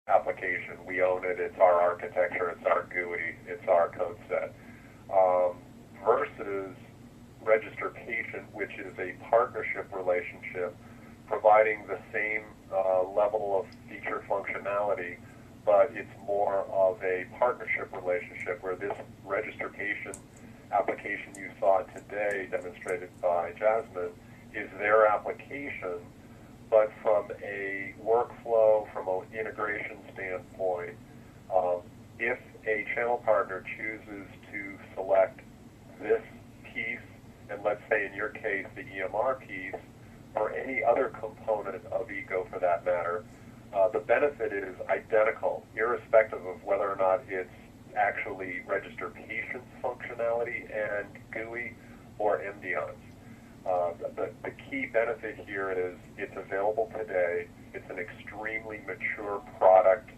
application. We own it. It's our architecture. It's our GUI. It's our code set. Versus Register Patient, which is a partnership relationship, providing the same level of feature functionality, but it's more of a partnership relationship where this Register Patient application you saw today, demonstrated by Jasmine, is their application, but from a workflow, from an integration standpoint, if a channel partner chooses to select this piece, and let's say in your case the EMR piece, or any other component of ECO for that matter, the benefit is identical, irrespective of whether or not it's actually Register Patient's functionality and GUI or MDON's. The key benefit here is it's available today. It's an extremely mature product,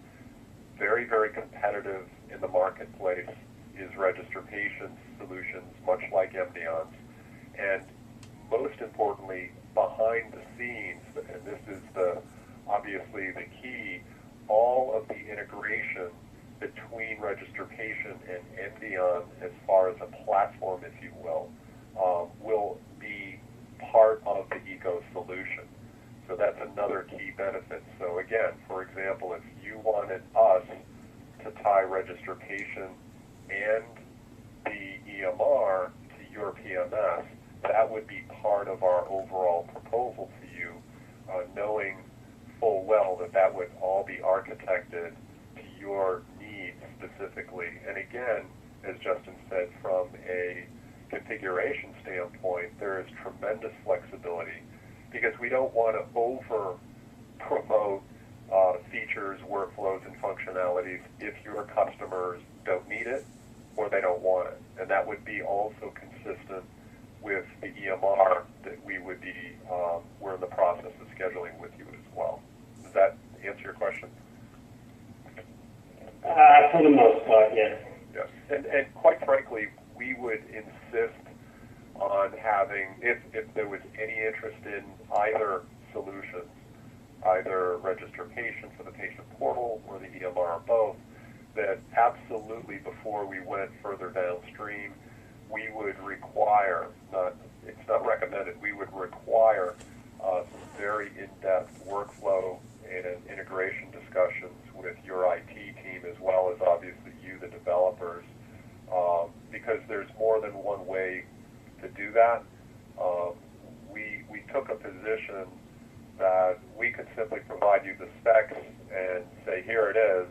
very, very competitive in the marketplace is Register Patient's solutions, much like MDON's. And most importantly, behind the scenes, and this is obviously the key, all of the integration between Register Patient and MDON as far as a platform, if you will be part of the ECO solution. So that's another key benefit. So again, for example, if you wanted us to tie Register Patient and the EMR to your PMS, that would be part of our overall proposal to you, knowing full well that that would all be architected to your needs specifically. And again, as Justin said, from a configuration standpoint, there is tremendous flexibility because we don't want to over-promote features, workflows, and functionalities if your customers don't need it or they don't want it. And that would be also consistent with the EMR that we would be, we're in the process of scheduling with you as well. Does that answer your question? For the most part, yes. Yes. And quite frankly, we would insist on having, if there was any interest in either solutions, either Register Patient for the patient portal or the EMR or both, that absolutely before we went further downstream, we would require, it's not recommended, we would require some very in-depth workflow and integration discussions with your IT team as well as obviously you, the developers, because there's more than one way to do that. We took a position that we could simply provide you the specs and say, here it is,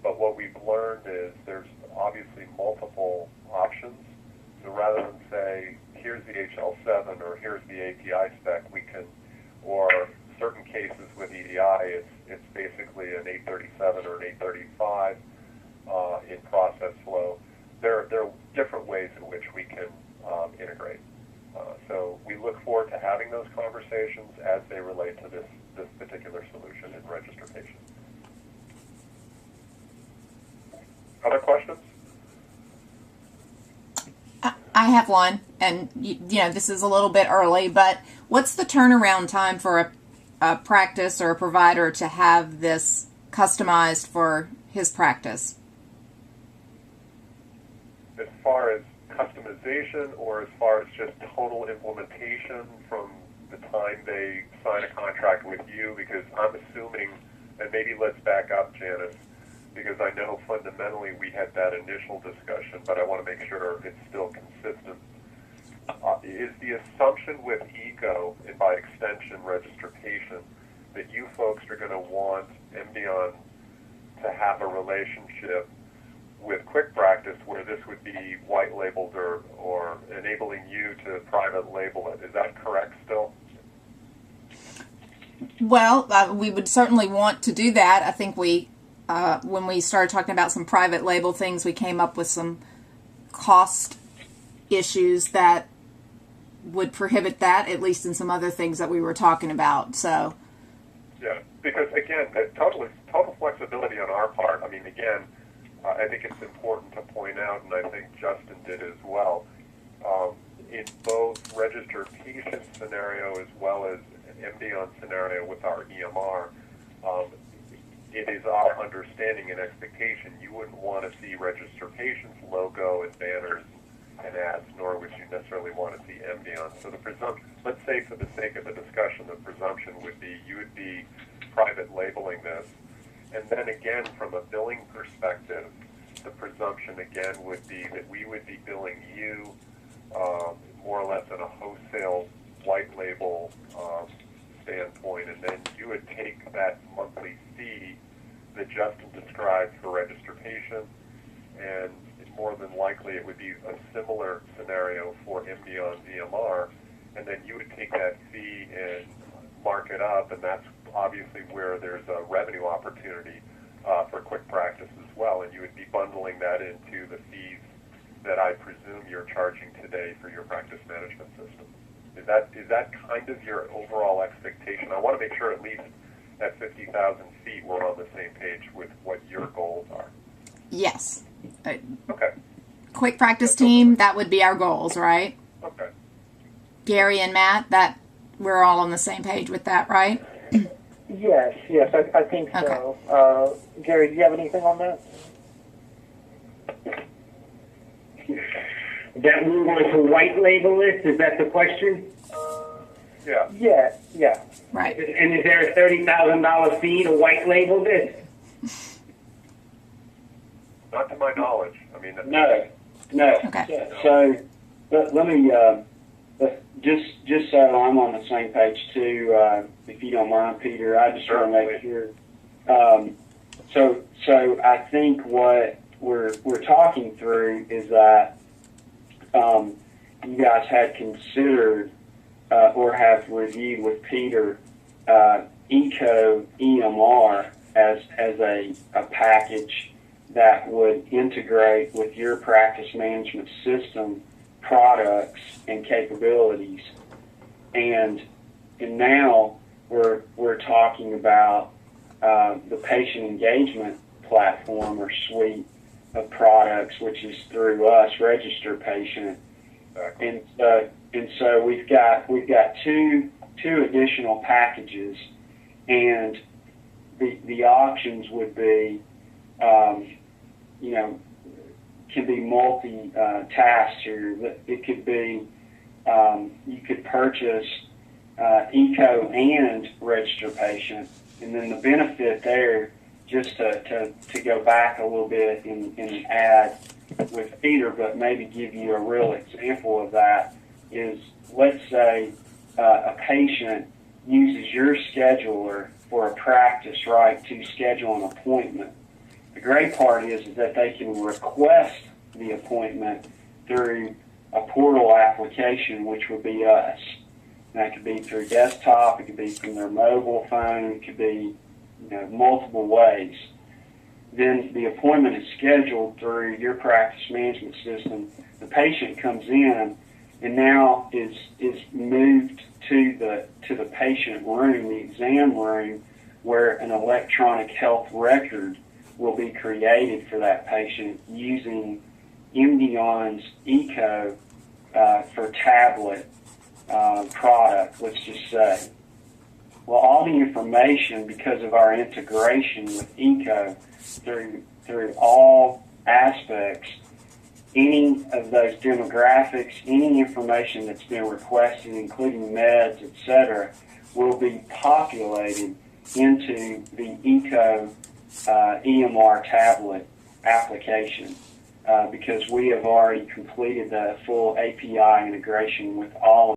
but what we've learned is there's obviously multiple options. So rather than say, here's the HL7 or here's the API spec, we can, or certain cases with EDI, it's basically an 837 or an 835 in process flow. There are different ways in which we can integrate. So we look forward to having those conversations as they relate to this particular solution in Register Patient. Other questions? I have one, and this is a little bit early, but what's the turnaround time for a practice or a provider to have this customized for his practice? As far as customization or as far as just total implementation from the time they sign a contract with you? Because I'm assuming, and maybe let's back up, Janice, because I know fundamentally we had that initial discussion, but I want to make sure it's still consistent. Is the assumption with ECO, and by extension Register Patient, that you folks are going to want MDON to have a relationship with Quick Practice where this would be white labeled or enabling you to private label it? Is that correct still? Well, we would certainly want to do that. I think when we started talking about some private label things, we came up with some cost issues that would prohibit that, at least in some other things that we were talking about. So, yeah, because again, total flexibility on our part. I mean, again, I think it's important to point out, and I think Justin did as well, in both Register Patient scenario as well as an MDON scenario with our EMR, it is our understanding and expectation you wouldn't want to see Register Patient's logo and banners and ads, nor would you necessarily want to see Emdion. So the presumption, let's say for the sake of the discussion, the presumption would be you would be private labeling this. And then again, from a billing perspective, the presumption again would be that we would be billing you more or less in a wholesale white label standpoint, and then you would take that monthly fee that Justin described for Register Patient, and more than likely it would be a similar scenario for Emdion VMR, and then you would take that fee and mark it up, and that's obviously where there's a revenue opportunity for Quick Practice as well, and you would be bundling that into the fees that I presume you're charging today for your practice management system. Is that kind of your overall expectation? I want to make sure at least at 50,000 feet we're on the same page with what your goals are. Yes. Okay. Quick Practice team, that would be our goals, right? Okay. Gary and Matt, that we're all on the same page with that, right? Yes, I think so. Gary, do you have anything on that? That we want to white label this, is that the question? Yeah. Yeah. Right. And is there a $30,000 fee to white label this? Not to my knowledge. I mean, No. Okay. So let me just so I'm on the same page too. If you don't mind, Peter, I just want to make sure. So I think what we're talking through is that you guys had considered or have reviewed with Peter Eco EMR as a package that would integrate with your practice management system products and capabilities, and now we're talking about the patient engagement platform or suite of products, which is through us, Register Patient. And so we've got two additional packages, and the options would be can be multi-tasked here. It could be you could purchase Eco and Register Patient, and then the benefit there, just to go back a little bit and add with Peter, but maybe give you a real example of that, is let's say a patient uses your scheduler for a practice, right, to schedule an appointment. The great part is that they can request the appointment through a portal application, which would be us. And that could be through desktop, it could be from their mobile phone, it could be multiple ways. Then the appointment is scheduled through your practice management system. The patient comes in and now is moved to the patient room, the exam room, where an electronic health record will be created for that patient using Emdion's Eco for tablet product, let's just say. Well, all the information, because of our integration with Eco through all aspects, any of those demographics, any information that's been requested, including meds, etc., will be populated into the Eco EMR tablet application because we have already completed the full API integration with all